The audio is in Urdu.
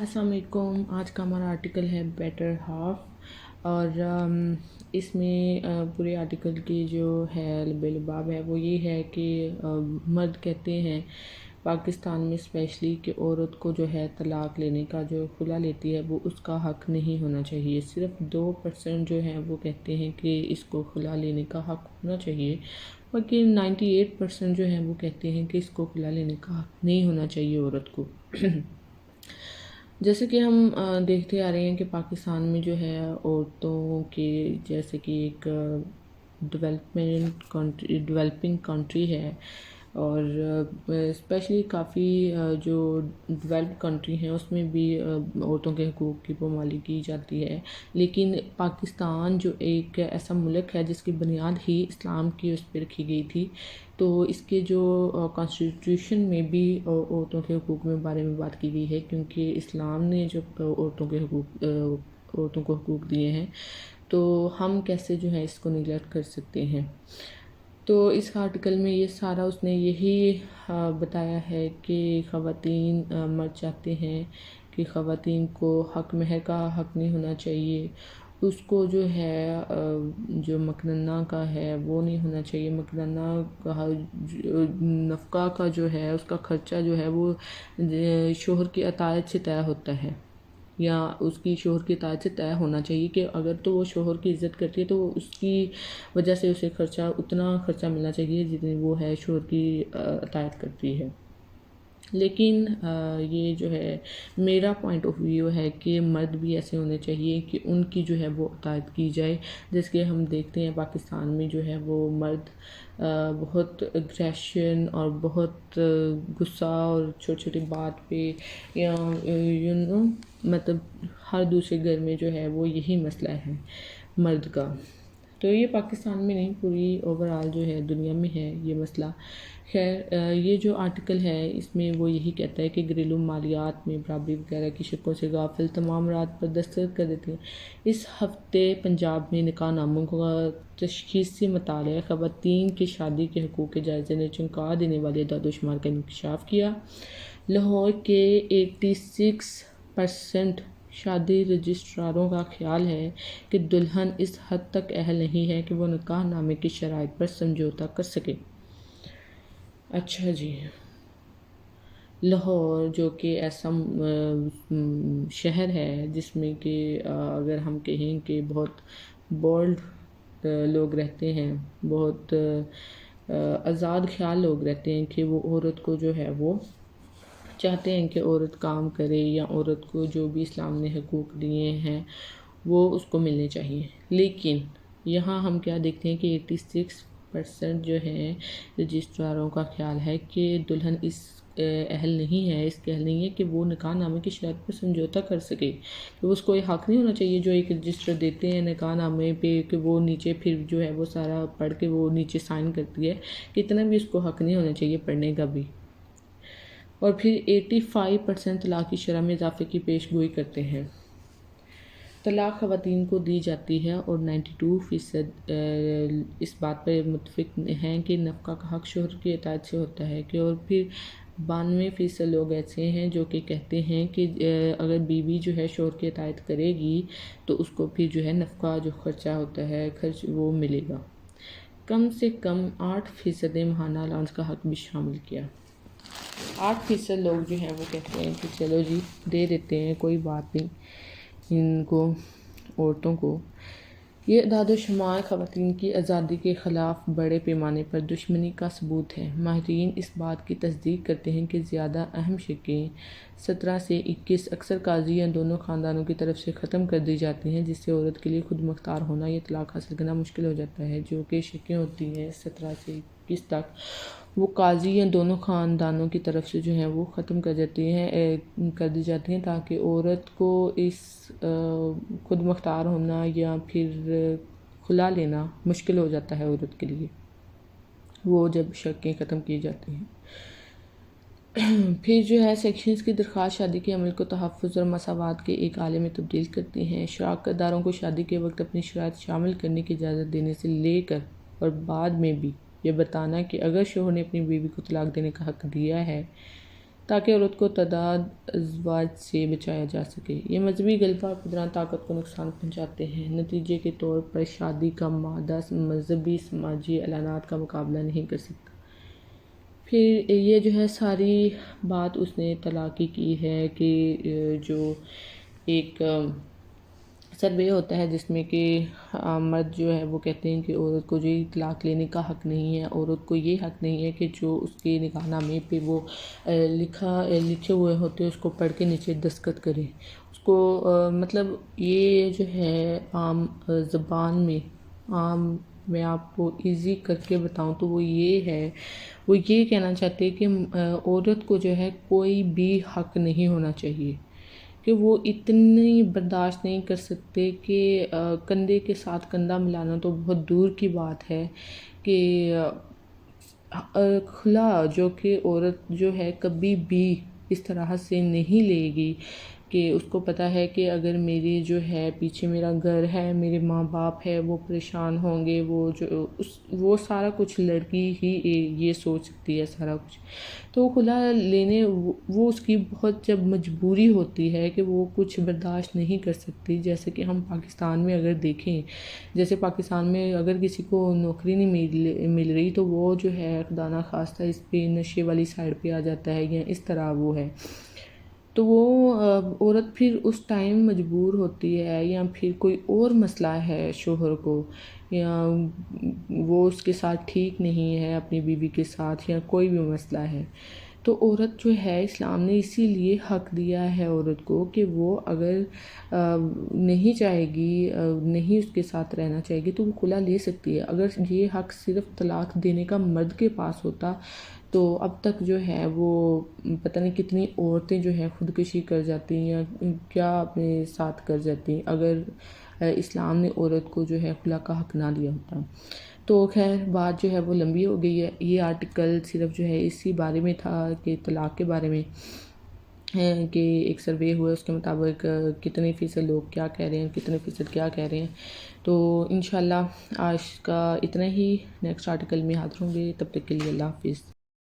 السلام علیکم۔ آج کا ہمارا آرٹیکل ہے بیٹر ہاف، اور اس میں پورے آرٹیکل کی جو ہے باب ہے وہ یہ ہے کہ مرد کہتے ہیں پاکستان میں اسپیشلی کہ عورت کو جو ہے طلاق لینے کا جو خلا لیتی ہے وہ اس کا حق نہیں ہونا چاہیے۔ صرف 2% جو ہیں وہ کہتے ہیں کہ اس کو خلا لینے کا حق ہونا چاہیے، باقی 98% جو ہیں وہ کہتے ہیں کہ اس کو خلا لینے کا حق نہیں ہونا چاہیے عورت کو۔ جیسے کہ ہم دیکھتے آ رہے ہیں کہ پاکستان میں جو ہے عورتوں کے جیسے کہ ایک ڈیولپنگ کنٹری ہے، اور اسپیشلی کافی جو ڈیولپ کنٹری ہیں اس میں بھی عورتوں کے حقوق کی پامالی کی جاتی ہے، لیکن پاکستان جو ایک ایسا ملک ہے جس کی بنیاد ہی اسلام کی اس پہ رکھی گئی تھی، تو اس کے جو کانسٹیٹیوشن میں بھی عورتوں کے حقوق میں بارے میں بات کی گئی ہے، کیونکہ اسلام نے جو عورتوں کو حقوق دیے ہیں، تو ہم کیسے جو ہے اس کو نیگلیکٹ کر سکتے ہیں۔ تو اس آرٹیکل میں یہ سارا اس نے یہی بتایا ہے کہ خواتین مرد چاہتے ہیں کہ خواتین کو حق مہر کا حق نہیں ہونا چاہیے، اس کو جو ہے جو مقننہ کا ہے وہ نہیں ہونا چاہیے، مقننہ کا نفقہ کا جو ہے اس کا خرچہ جو ہے وہ شوہر کی اطاعت سے طے ہوتا ہے، یا اس کی شوہر کی اطاعت سے طے ہونا چاہیے کہ اگر تو وہ شوہر کی عزت کرتی ہے تو اس کی وجہ سے اسے اتنا خرچہ ملنا چاہیے جتنی وہ ہے شوہر کی اطاعت کرتی ہے۔ لیکن یہ جو ہے میرا پوائنٹ آف ویو ہے کہ مرد بھی ایسے ہونے چاہیے کہ ان کی جو ہے وہ اطاعت کی جائے، جس کے ہم دیکھتے ہیں پاکستان میں جو ہے وہ مرد بہت اگریشن اور بہت غصہ اور چھوٹی چھوٹی بات پہ یا مطلب ہر دوسرے گھر میں جو ہے وہ یہی مسئلہ ہے مرد کا۔ تو یہ پاکستان میں نہیں، پوری اوورآل جو ہے دنیا میں ہے یہ مسئلہ۔ خیر، یہ جو آرٹیکل ہے اس میں وہ یہی کہتا ہے کہ گھریلو مالیات میں برابری وغیرہ کی شقوں سے غافل تمام رات پر دستخط کر دیتے ہیں۔ اس ہفتے پنجاب میں نکاح ناموں کا تشخیصی مطالعہ خواتین کی شادی کے حقوق کے جائزے نے چونکا دینے والے اعداد و شمار کا انکشاف کیا۔ لاہور کے 86% شادی رجسٹراروں کا خیال ہے کہ دلہن اس حد تک اہل نہیں ہے کہ وہ نکاح نامے کی شرائط پر سمجھوتہ کر سکے۔ اچھا جی، لاہور جو کہ ایسا شہر ہے جس میں کہ اگر ہم کہیں کہ بہت بولڈ لوگ رہتے ہیں، بہت آزاد خیال لوگ رہتے ہیں کہ وہ عورت کو جو ہے وہ چاہتے ہیں کہ عورت کام کرے، یا عورت کو جو بھی اسلام نے حقوق دیے ہیں وہ اس کو ملنے چاہیے۔ لیکن یہاں ہم کیا دیکھتے ہیں کہ 86% جو ہیں رجسٹراروں کا خیال ہے کہ دلہن اس اہل نہیں ہے، اس کے اہل نہیں ہے کہ وہ نکاح نامے کی شرائط پر سمجھوتہ کر سکے، کہ اس کو یہ حق نہیں ہونا چاہیے جو ایک رجسٹر دیتے ہیں نکاح نامے پہ کہ وہ نیچے پھر جو ہے وہ سارا پڑھ کے وہ نیچے سائن کرتی ہے، کہ اتنا بھی اس کو حق نہیں ہونا چاہیے پڑھنے کا بھی۔ اور پھر 85% طلاق کی شرح میں اضافے کی پیش گوئی کرتے ہیں۔ طلاق خواتین کو دی جاتی ہے، اور 92% اس بات پر متفق ہیں کہ نفقہ کا حق شوہر کی اطاعت سے ہوتا ہے، کہ اور پھر 92% لوگ ایسے ہیں جو کہ کہتے ہیں کہ اگر بیوی جو ہے شوہر کی اطاعت کرے گی تو اس کو پھر جو ہے نفقہ جو خرچہ ہوتا ہے خرچ وہ ملے گا۔ کم سے کم 8% ماہانہ الاؤنس کا حق بھی شامل کیا۔ 8% لوگ جو ہیں وہ کہتے ہیں کہ چلو جی دے دیتے ہیں، کوئی بات نہیں ان کو، عورتوں کو۔ یہ اعداد و شمار خواتین کی آزادی کے خلاف بڑے پیمانے پر دشمنی کا ثبوت ہے۔ ماہرین اس بات کی تصدیق کرتے ہیں کہ زیادہ اہم شقیں 17 سے 21 اکثر قاضی یا دونوں خاندانوں کی طرف سے ختم کر دی جاتی ہیں، جس سے عورت کے لیے خود مختار ہونا یا طلاق حاصل کرنا مشکل ہو جاتا ہے۔ جو کہ شقیں ہوتی ہیں 17 سے 21 تک، وہ قاضی یا دونوں خاندانوں کی طرف سے جو ہیں وہ ختم کر دی جاتی ہیں تاکہ عورت کو اس خود مختار ہونا یا پھر خلا لینا مشکل ہو جاتا ہے عورت کے لیے، وہ جب شقیں ختم کی جاتی ہیں۔ پھر جو ہے سیکشنز کی درخواست شادی کے عمل کو تحفظ اور مساوات کے ایک عالم میں تبدیل کرتی ہیں۔ شراکت داروں کو شادی کے وقت اپنی شرائط شامل کرنے کی اجازت دینے سے لے کر اور بعد میں بھی یہ بتانا کہ اگر شوہر نے اپنی بیوی کو طلاق دینے کا حق دیا ہے تاکہ عورت کو تعداد ازواج سے بچایا جا سکے۔ یہ مذہبی غلبہ قدران طاقت کو نقصان پہنچاتے ہیں۔ نتیجے کے طور پر شادی کا مادہ مذہبی سماجی اعلانات کا مقابلہ نہیں کر سکتا۔ پھر یہ جو ہے ساری بات اس نے طلاق کی ہے کہ جو ایک سروے ہوتا ہے جس میں کہ مرد جو ہے وہ کہتے ہیں کہ عورت کو جو طلاق لینے کا حق نہیں ہے، عورت کو یہ حق نہیں ہے کہ جو اس کے نکاح نامے پہ وہ لکھے ہوئے ہوتے اس کو پڑھ کے نیچے دستخط کرے۔ اس کو مطلب یہ جو ہے عام زبان میں میں آپ کو ایزی کر کے بتاؤں تو وہ یہ کہنا چاہتے کہ عورت کو جو ہے کوئی بھی حق نہیں ہونا چاہیے، کہ وہ اتنی برداشت نہیں کر سکتے کہ کندھے کے ساتھ کندھا ملانا تو بہت دور کی بات ہے، کہ کھلا جو کہ عورت جو ہے کبھی بھی اس طرح سے نہیں لے گی کہ اس کو پتہ ہے کہ اگر میری جو ہے پیچھے میرا گھر ہے، میرے ماں باپ ہے، وہ پریشان ہوں گے، وہ سارا کچھ لڑکی ہی یہ سوچ سکتی ہے سارا کچھ۔ تو کھلا لینے وہ اس کی بہت جب مجبوری ہوتی ہے کہ وہ کچھ برداشت نہیں کر سکتی، جیسے کہ ہم پاکستان میں اگر دیکھیں، جیسے پاکستان میں اگر کسی کو نوکری نہیں مل رہی تو وہ جو ہے خدا نہ خواستہ اس پہ نشے والی سائڈ پہ آ جاتا ہے یا اس طرح وہ ہے، تو وہ عورت پھر اس ٹائم مجبور ہوتی ہے، یا پھر کوئی اور مسئلہ ہے شوہر کو، یا وہ اس کے ساتھ ٹھیک نہیں ہے اپنی بیوی کے ساتھ، یا کوئی بھی مسئلہ ہے، تو عورت جو ہے اسلام نے اسی لیے حق دیا ہے عورت کو کہ وہ اگر نہیں چاہے گی، نہیں اس کے ساتھ رہنا چاہے گی تو وہ خلا لے سکتی ہے۔ اگر یہ حق صرف طلاق دینے کا مرد کے پاس ہوتا تو اب تک جو ہے وہ پتہ نہیں کتنی عورتیں جو ہیں خودکشی کر جاتی ہیں یا کیا اپنے ساتھ کر جاتی ہیں اگر اسلام نے عورت کو جو ہے خلا کا حق نہ دیا ہوتا۔ تو خیر بات جو ہے وہ لمبی ہو گئی ہے، یہ آرٹیکل صرف جو ہے اسی بارے میں تھا کہ طلاق کے بارے میں کہ ایک سروے ہوا اس کے مطابق کتنے فیصد لوگ کیا کہہ رہے ہیں، کتنے فیصد کیا کہہ رہے ہیں۔ تو انشاءاللہ آج کا اتنا ہی، نیکسٹ آرٹیکل میں حاضر ہوں گے، تب تک کے لیے اللہ حافظ۔